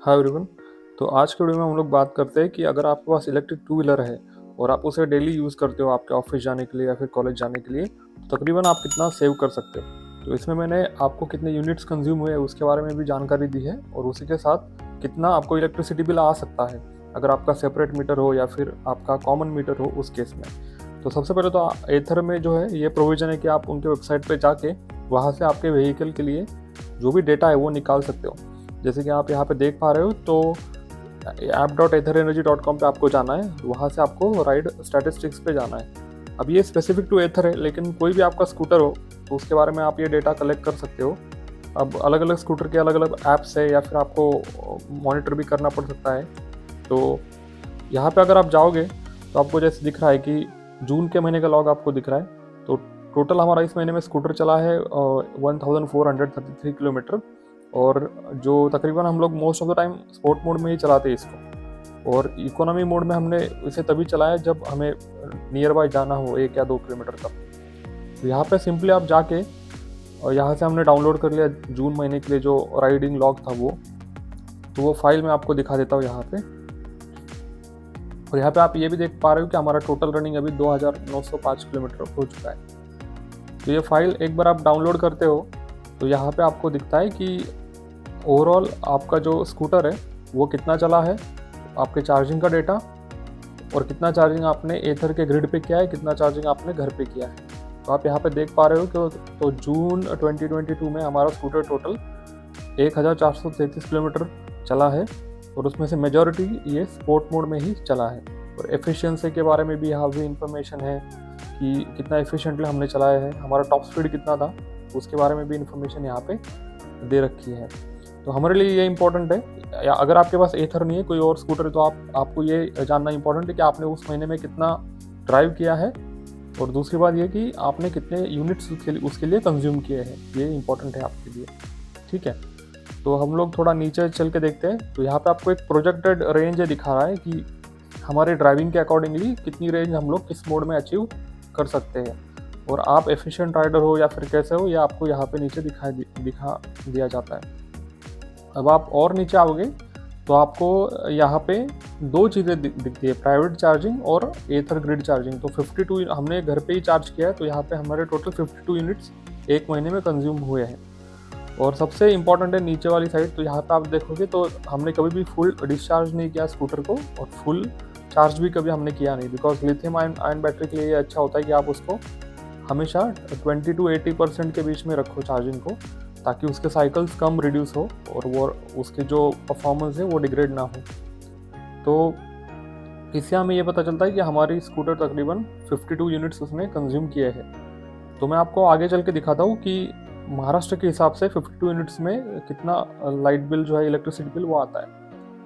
Hi everyone. तो आज के वीडियो में हम लोग बात करते हैं कि अगर आपके पास इलेक्ट्रिक टू व्हीलर है और आप उसे डेली यूज़ करते हो आपके ऑफिस जाने के लिए या फिर कॉलेज जाने के लिए, तो तकरीबन आप कितना सेव कर सकते हो। तो इसमें मैंने आपको कितने यूनिट्स कंज्यूम हुए उसके बारे में भी जानकारी दी है और उसी के साथ कितना आपको इलेक्ट्रिसिटी बिल आ सकता है अगर आपका सेपरेट मीटर हो या फिर आपका कॉमन मीटर हो उस केस में। तो सबसे पहले तो एथर में जो है ये प्रोविज़न है कि आप उनके वेबसाइट पर जाके वहाँ से आपके व्हीकल के लिए जो भी डेटा है वो निकाल सकते हो। जैसे कि आप यहाँ पे देख पा रहे हो, तो app.atherenergy.com पे आपको जाना है, वहाँ से आपको राइड स्टैटिस्टिक्स पे जाना है। अब ये स्पेसिफिक टू एथर है, लेकिन कोई भी आपका स्कूटर हो तो उसके बारे में आप ये डेटा कलेक्ट कर सकते हो। अब अलग अलग स्कूटर के अलग अलग ऐप्स है या फिर आपको मॉनिटर भी करना पड़ सकता है। तो यहाँ पे अगर आप जाओगे तो आपको जैसे दिख रहा है कि जून के महीने का लॉग आपको दिख रहा है। तो टोटल हमारा इस महीने में स्कूटर चला है 1433 किलोमीटर, और जो तकरीबन हम लोग most of the time sport mode में ही चलाते हैं इसको, और इकोनॉमी मोड में हमने इसे तभी चलाया जब हमें नियर बाय जाना हो 1 या 2 किलोमीटर तक। तो यहाँ पे सिंपली आप जाके और यहाँ से हमने डाउनलोड कर लिया जून महीने के लिए जो राइडिंग लॉग था वो, तो वो फाइल मैं आपको दिखा देता हूँ यहाँ पे। और यहाँ पे आप ये भी देख पा रहे हो कि हमारा टोटल रनिंग अभी 2905 किलोमीटर हो चुका है। तो ये फाइल एक बार आप डाउनलोड करते हो तो यहाँ पे आपको दिखता है कि ओवरऑल आपका जो स्कूटर है वो कितना चला है, आपके चार्जिंग का डेटा, और कितना चार्जिंग आपने एथर के ग्रिड पे किया है, कितना चार्जिंग आपने घर पे किया है। तो आप यहाँ पे देख पा रहे हो कि तो जून 2022 में हमारा स्कूटर टोटल 1433 किलोमीटर चला है, और उसमें से मेजॉरिटी ये स्पोर्ट मोड में ही चला है। और एफिशिएंसी के बारे में भी यहाँ भी इंफॉर्मेशन है कि कितना एफिशिएंटली हमने चलाया है, हमारा टॉप स्पीड कितना था उसके बारे में भी इंफॉर्मेशन यहाँ पे दे रखी है। तो हमारे लिए ये इंपॉर्टेंट है, या अगर आपके पास एथर नहीं है कोई और स्कूटर है तो आपको ये जानना इंपॉर्टेंट है कि आपने उस महीने में कितना ड्राइव किया है, और दूसरी बात ये कि आपने कितने यूनिट्स उसके लिए कंज्यूम किए हैं, ये इंपॉर्टेंट है आपके लिए। ठीक है, तो हम लोग थोड़ा नीचे चल के देखते हैं। तो यहाँ पे आपको एक प्रोजेक्टेड रेंज दिखा रहा है कि हमारे ड्राइविंग के अकॉर्डिंगली कितनी रेंज हम लोग किस मोड में अचीव कर सकते हैं, और आप एफिशिएंट राइडर हो या फिर कैसे हो, ये आपको यहाँ पे नीचे दिखा दिया जाता है। अब आप और नीचे आओगे तो आपको यहाँ पे दो चीज़ें दिखती है, प्राइवेट चार्जिंग और एथर ग्रिड चार्जिंग। तो 52 हमने घर पे ही चार्ज किया है, तो यहाँ पे हमारे टोटल 52 यूनिट्स एक महीने में कंज्यूम हुए हैं। और सबसे इंपॉर्टेंट है नीचे वाली साइड, तो यहाँ पे आप देखोगे तो हमने कभी भी फुल डिस्चार्ज नहीं किया स्कूटर को, और फुल चार्ज भी कभी हमने किया नहीं, बिकॉज लिथियम आयन बैटरी के लिए ये अच्छा होता है कि आप उसको हमेशा 20 to 80% के बीच में रखो चार्जिंग को, ताकि उसके साइकिल्स कम रिड्यूस हो और वो उसके जो परफॉर्मेंस है वो डिग्रेड ना हो। तो इससे हमें ये पता चलता है कि हमारी स्कूटर तकरीबन 52 यूनिट्स उसने कंज्यूम किए हैं। तो मैं आपको आगे चल के दिखाता हूँ कि महाराष्ट्र के हिसाब से 52 यूनिट्स में कितना लाइट बिल जो है, इलेक्ट्रिसिटी बिल वो आता है।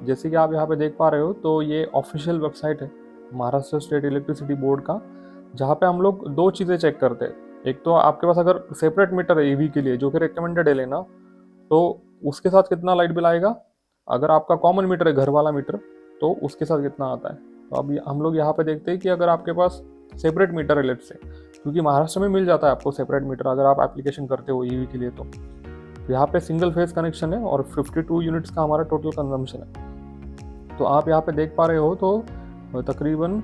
जैसे कि आप यहाँ पे देख पा रहे हो, तो ये ऑफिशियल वेबसाइट है महाराष्ट्र स्टेट इलेक्ट्रिसिटी बोर्ड का, जहाँ पे हम लोग दो चीज़ें चेक करते हैं। एक तो आपके पास अगर सेपरेट मीटर है ईवी के लिए, जो कि रिकमेंडेड है लेना, तो उसके साथ कितना लाइट बिल आएगा। अगर आपका कॉमन मीटर है घर वाला मीटर, तो उसके साथ कितना आता है। तो अब हम लोग यहाँ पे देखते हैं कि अगर आपके पास सेपरेट मीटर है लेट से, क्योंकि महाराष्ट्र में मिल जाता है आपको सेपरेट मीटर अगर आप एप्लीकेशन करते हो ईवी के लिए, तो यहाँ पे सिंगल फेज कनेक्शन है और 52 यूनिट्स का हमारा टोटल कंजम्पशन है। तो आप यहाँ पे देख पा रहे हो, तो तकरीबन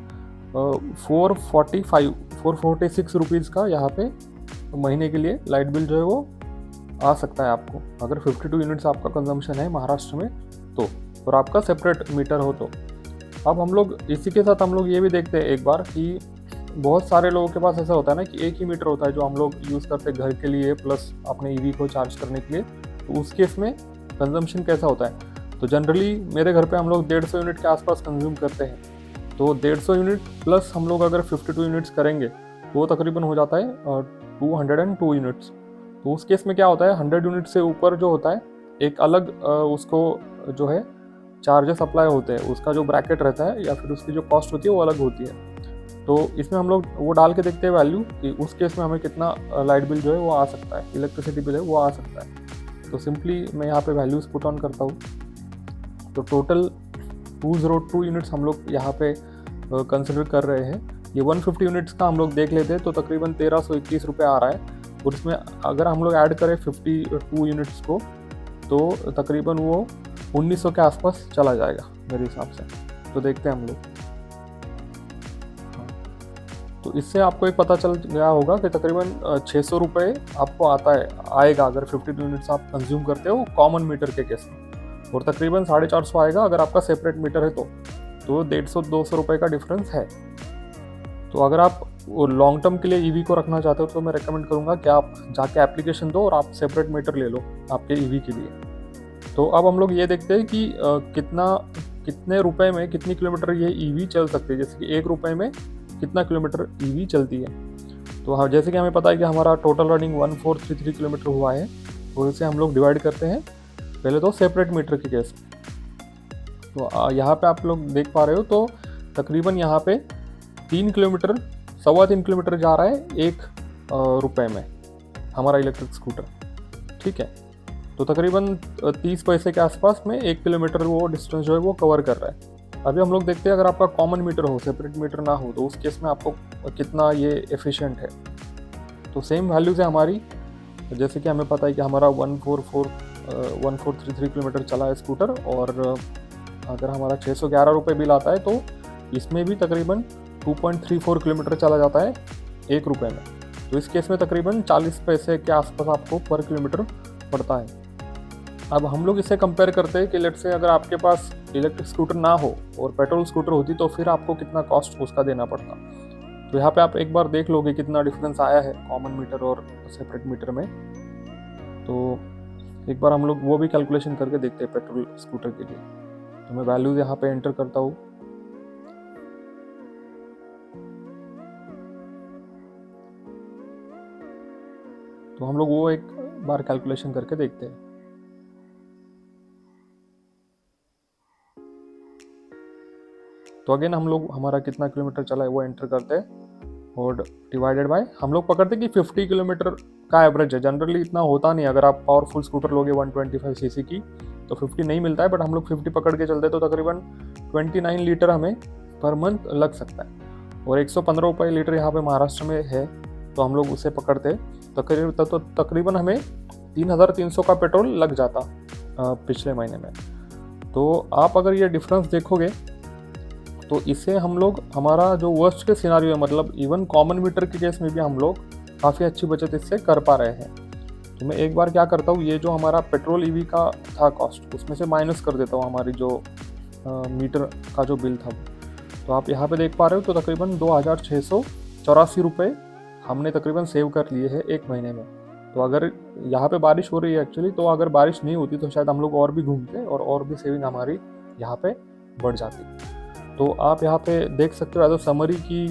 446 रुपीज़ का यहाँ पे महीने के लिए लाइट बिल जो है वो आ सकता है आपको, अगर 52 यूनिट्स आपका कंजम्पशन है महाराष्ट्र में तो, और आपका सेपरेट मीटर हो तो। अब हम लोग इसी के साथ हम लोग ये भी देखते हैं एक बार कि बहुत सारे लोगों के पास ऐसा होता है ना कि एक ही मीटर होता है जो हम लोग यूज़ करते हैं घर के लिए प्लस अपने ईवी को चार्ज करने के लिए। तो उस केस में कंजम्पशन कैसा होता है, तो जनरली मेरे घर पे हम लोग 150 यूनिट के आसपास कंज्यूम करते हैं। तो 150 यूनिट प्लस हम लोग अगर 52 यूनिट्स करेंगे तो वो तकरीबन हो जाता है 202 यूनिट्स। तो उस केस में क्या होता है, 100 यूनिट से ऊपर जो होता है एक अलग उसको जो है चार्जेस अप्लाई होते हैं, उसका जो ब्रैकेट रहता है या फिर उसकी जो कॉस्ट होती है वो अलग होती है। तो इसमें हम लोग वो डाल के देखते हैं वैल्यू कि उस केस में हमें कितना लाइट बिल जो है वो आ सकता है, इलेक्ट्रिसिटी बिल है वो आ सकता है। तो सिंपली मैं यहाँ पे वैल्यूज़ पुट ऑन करता हूँ। तो टोटल 202 यूनिट्स हम लोग यहाँ पे कंसिडर कर रहे हैं। ये 150 यूनिट्स का हम लोग देख लेते हैं तो तकरीबन 1321 रुपये आ रहा है, और इसमें अगर हम लोग ऐड करें 52 यूनिट्स को तो तकरीबन वो 1900 के आसपास चला जाएगा मेरे हिसाब से। तो देखते हैं हम लोग। हाँ, तो इससे आपको एक पता चल गया होगा कि तकरीबन 600 रुपये आपको आएगा अगर 52 यूनिट्स आप कंज्यूम करते हो कॉमन मीटर के केस में, और तकरीबन 450 आएगा अगर आपका सेपरेट मीटर है तो 150-200 रुपये का डिफरेंस है। तो अगर आप लॉन्ग टर्म के लिए ईवी को रखना चाहते हो तो मैं रेकमेंड करूँगा कि आप जाके एप्लीकेशन दो और आप सेपरेट मीटर ले लो आपके ईवी के लिए। तो अब हम लोग ये देखते हैं कि कितने रुपए में कितनी किलोमीटर ये ईवी चल सकती है, जैसे कि 1 रुपये में कितना किलोमीटर ईवी चलती है। तो हाँ, जैसे कि हमें पता है कि हमारा टोटल रनिंग 1433 किलोमीटर हुआ है, तो इसे हम लोग डिवाइड करते हैं पहले तो सेपरेट मीटर के केस में। तो यहाँ पे आप लोग देख पा रहे हो, तो तकरीबन यहाँ पे 3 किलोमीटर 3.25 किलोमीटर जा रहा है 1 रुपये में हमारा इलेक्ट्रिक स्कूटर, ठीक है। तो तकरीबन 30 पैसे के आसपास में 1 किलोमीटर वो डिस्टेंस जो है वो कवर कर रहा है। अभी हम लोग देखते हैं अगर आपका कॉमन मीटर हो, सेपरेट मीटर ना हो, तो उस केस में आपको कितना ये एफिशिएंट है। तो सेम वैल्यूज़ है हमारी, जैसे कि हमें पता है कि हमारा 1433 किलोमीटर चला है स्कूटर, और अगर हमारा 611 रुपये बिल आता है तो इसमें भी तकरीबन 2.34 किलोमीटर चला जाता है 1 रुपये में। तो इस केस में तकरीबन 40 पैसे के आसपास आपको पर किलोमीटर पड़ता है। अब हम लोग इसे कंपेयर करते हैं कि लेट्स से अगर आपके पास इलेक्ट्रिक स्कूटर ना हो और पेट्रोल स्कूटर होती तो फिर आपको कितना कॉस्ट उसका देना पड़ता। तो यहाँ पे आप एक बार देख लोगे कितना डिफरेंस आया है कॉमन मीटर और सेपरेट मीटर में। तो एक बार हम लोग वो भी कैलकुलेशन करके देखते हैं पेट्रोल स्कूटर के लिए। तो मैं वैल्यूज यहाँ पे एंटर करता हूँ। तो हम लोग वो एक बार कैलकुलेशन करके देखते हैं। तो अगेन हम लोग हमारा कितना किलोमीटर चला है वो एंटर करते हैं और डिवाइडेड बाय हम लोग पकड़ते हैं कि 50 किलोमीटर का एवरेज है। जनरली इतना होता नहीं, अगर आप पावरफुल स्कूटर लोगे 125 सीसी की तो 50 नहीं मिलता है, बट हम लोग 50 पकड़ के चलते हैं तो तकरीबन 29 लीटर हमें पर मंथ लग सकता है। और 115 रुपये लीटर यहाँ पे महाराष्ट्र में है, तो हम लोग उसे पकड़ते तो तकरीबन हमें 3300 का पेट्रोल लग जाता पिछले महीने में। तो आप अगर ये डिफरेंस देखोगे तो इसे हम लोग हमारा जो वर्स्ट के सिनारियो है, मतलब इवन कॉमन मीटर के केस में भी हम लोग काफ़ी अच्छी बचत इससे कर पा रहे हैं। तो मैं एक बार क्या करता हूँ, ये जो हमारा पेट्रोल ईवी का था कॉस्ट उसमें से माइनस कर देता हूँ हमारी जो मीटर का जो बिल था। तो आप यहाँ पे देख पा रहे हो, तो तकरीबन 2684 रुपये हमने तकरीबन सेव कर लिए हैं 1 महीने में। तो अगर यहाँ पे बारिश हो रही है एक्चुअली, तो अगर बारिश नहीं होती तो शायद हम लोग और भी घूमते और भी सेविंग हमारी यहाँ पे बढ़ जाती। तो आप यहाँ पे देख सकते हो एज अ समरी कि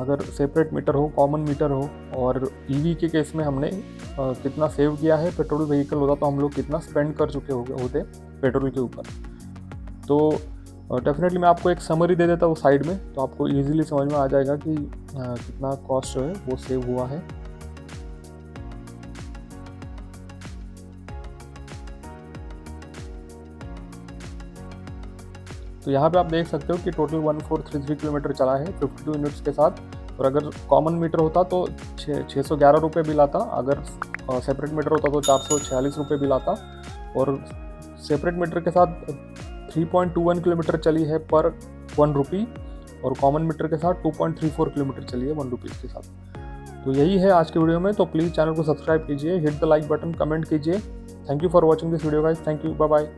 अगर सेपरेट मीटर हो, कॉमन मीटर हो और ईवी के केस में हमने कितना सेव किया है। पेट्रोल व्हीकल होता तो हम लोग कितना स्पेंड कर चुके होते पेट्रोल के ऊपर। तो डेफिनेटली मैं आपको एक समरी दे देता हूँ साइड में, तो आपको इजीली समझ में आ जाएगा कि कितना कॉस्ट जो है वो सेव हुआ है। तो यहाँ पे आप देख सकते हो कि टोटल 1433 किलोमीटर चला है 52 यूनिट्स के साथ। और अगर कॉमन मीटर होता तो 611 रुपये बिल आता, अगर सेपरेट मीटर होता तो 446 रुपये बिल आता। और सेपरेट मीटर के साथ 3.21 किलोमीटर चली है पर 1 रुपी, और कॉमन मीटर के साथ 2.34 किलोमीटर चली है 1 रुपीज़ के साथ। तो यही है आज के वीडियो में। तो प्लीज़ चैनल को सब्सक्राइब कीजिए, hit the like button, comment कीजिए। Thank you for watching this video guys. Thank you, bye bye.